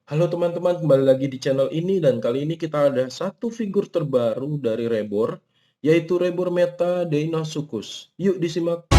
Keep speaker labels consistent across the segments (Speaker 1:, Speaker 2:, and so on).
Speaker 1: Halo teman-teman, kembali lagi di channel ini dan kali ini kita ada satu figur terbaru dari Rebor, yaitu Rebor Meta Deinosuchus. Yuk disimak.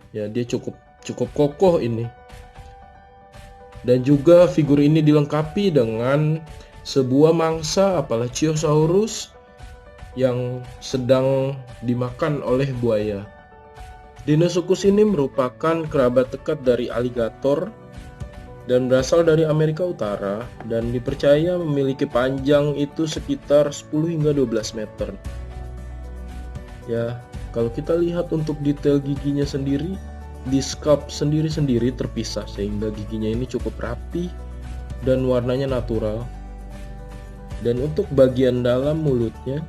Speaker 1: Ya, dia cukup cukup kokoh ini. Dan juga figur ini dilengkapi dengan sebuah mangsa Apalachiosaurus yang sedang dimakan oleh buaya. Deinosuchus ini merupakan kerabat dekat dari aligator dan berasal dari Amerika Utara dan dipercaya memiliki panjang itu sekitar 10 hingga 12 meter. Ya, kalau kita lihat untuk detail giginya sendiri, di scalp sendiri-sendiri terpisah sehingga giginya ini cukup rapi dan warnanya natural. Dan untuk bagian dalam mulutnya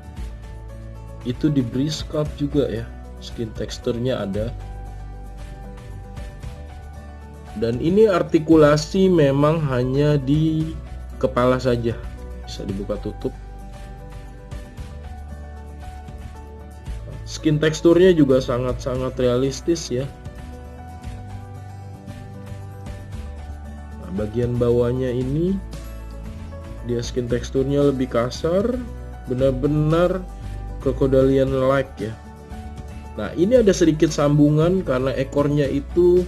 Speaker 1: itu diberi scalp juga ya, skin teksturnya ada. Dan ini artikulasi memang hanya di kepala saja, bisa dibuka tutup. Skin teksturnya juga sangat-sangat realistis ya. Nah, bagian bawahnya ini dia skin teksturnya lebih kasar, benar-benar crocodilian like ya. Nah, ini ada sedikit sambungan karena ekornya itu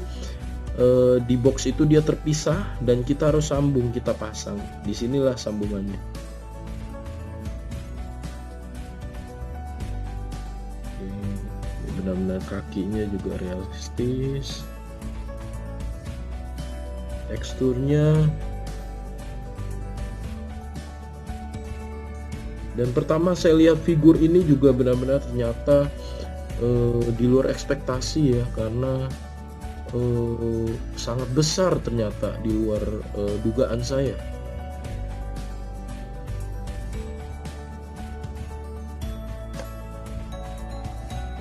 Speaker 1: di box itu dia terpisah dan kita harus sambung, kita pasang. Disinilah sambungannya. Benar-benar kakinya juga realistis. Teksturnya. Dan pertama saya lihat figur ini juga benar-benar ternyata di luar ekspektasi ya, karena sangat besar ternyata di luar dugaan saya.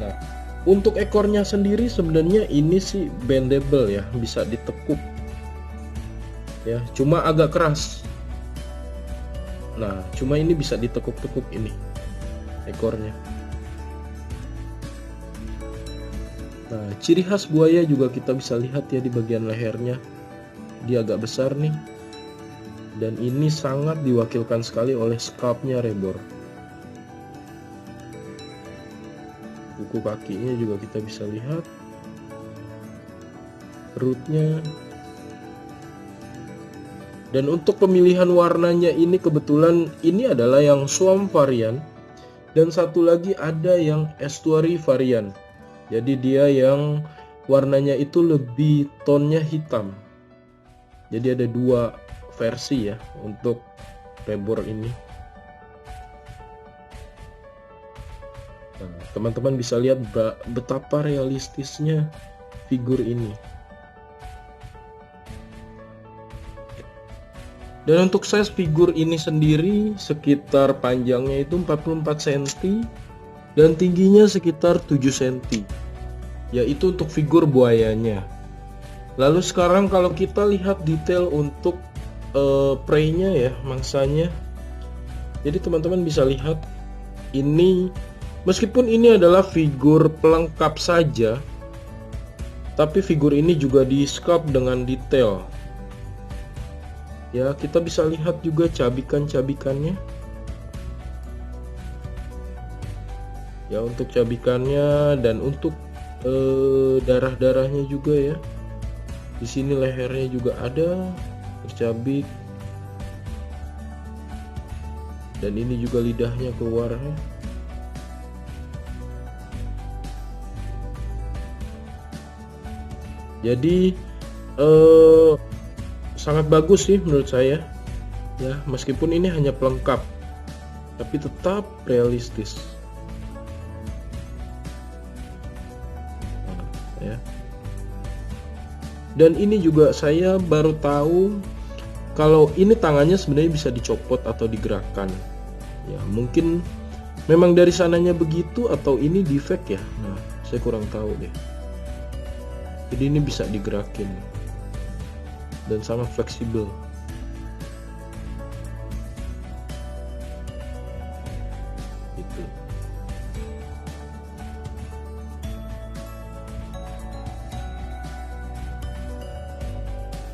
Speaker 1: Nah, untuk ekornya sendiri sebenarnya ini sih bendable ya, bisa ditekuk ya, cuma agak keras. Nah, cuma ini bisa ditekuk-tekuk ini ekornya. Nah, ciri khas buaya juga kita bisa lihat ya di bagian lehernya. Dia agak besar nih. Dan ini sangat diwakilkan sekali oleh scalpnya Rebor. Kuku kakinya juga kita bisa lihat. Perutnya. Dan untuk pemilihan warnanya ini kebetulan ini adalah yang swamp varian. Dan satu lagi ada yang estuary varian. Jadi dia yang warnanya itu lebih tonnya hitam. Jadi ada dua versi ya untuk Rebor ini. Nah, teman-teman bisa lihat betapa realistisnya figur ini. Dan untuk size figur ini sendiri sekitar panjangnya itu 44 cm dan tingginya sekitar 7 cm. Yaitu untuk figur buayanya. Lalu sekarang kalau kita lihat detail untuk prey-nya ya, mangsanya. Jadi teman-teman bisa lihat ini, meskipun ini adalah figur pelengkap saja, tapi figur ini juga di sculpt dengan detail. Ya, kita bisa lihat juga cabikan-cabikannya. Ya, untuk cabikannya dan untuk darah-darahnya juga ya. Di sini lehernya juga ada tercabik. Dan ini juga lidahnya keluar ya. Jadi sangat bagus sih menurut saya. Ya, meskipun ini hanya pelengkap, tapi tetap realistis. Ya. Dan ini juga saya baru tahu kalau ini tangannya sebenarnya bisa dicopot atau digerakkan. Ya, mungkin memang dari sananya begitu atau ini defect ya. Nah, saya kurang tahu deh. Jadi ini bisa digerakin dan sangat fleksibel. Gitu.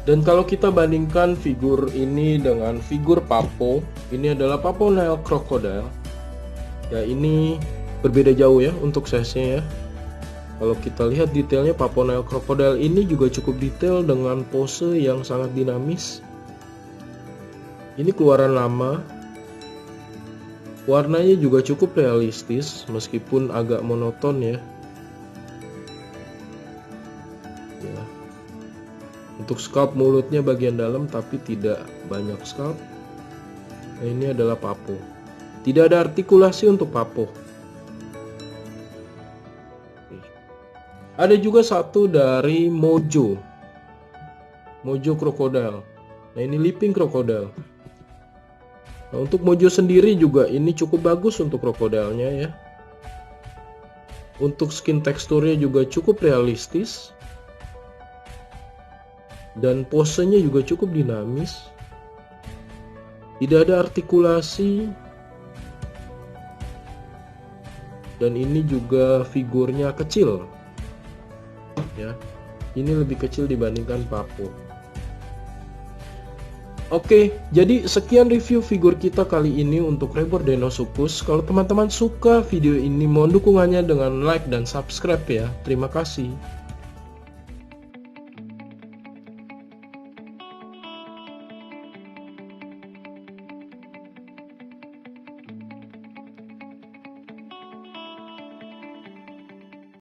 Speaker 1: Dan kalau kita bandingkan figur ini dengan figur Papo, ini adalah Papo Nile Crocodile. Ya, ini berbeda jauh ya untuk size-nya ya. Kalau kita lihat detailnya, Papo Nile Crocodile ini juga cukup detail dengan pose yang sangat dinamis. Ini keluaran lama. Warnanya juga cukup realistis meskipun agak monoton ya. Untuk scalp mulutnya bagian dalam tapi tidak banyak scalp. Nah, ini adalah Papo. Tidak ada artikulasi untuk Papo. Ada juga satu dari Mojo. Mojo Crocodile. Nah, ini Leaping Crocodile. Nah, untuk Mojo sendiri juga ini cukup bagus untuk krokodilnya ya. Untuk skin teksturnya juga cukup realistis. Dan posenya juga cukup dinamis. Tidak ada artikulasi. Dan ini juga figurnya kecil. Ya. Ini lebih kecil dibandingkan Papo. Oke, jadi sekian review figur kita kali ini untuk Rebor Deinosuchus. Kalau teman-teman suka video ini, mohon dukungannya dengan like dan subscribe ya. Terima kasih.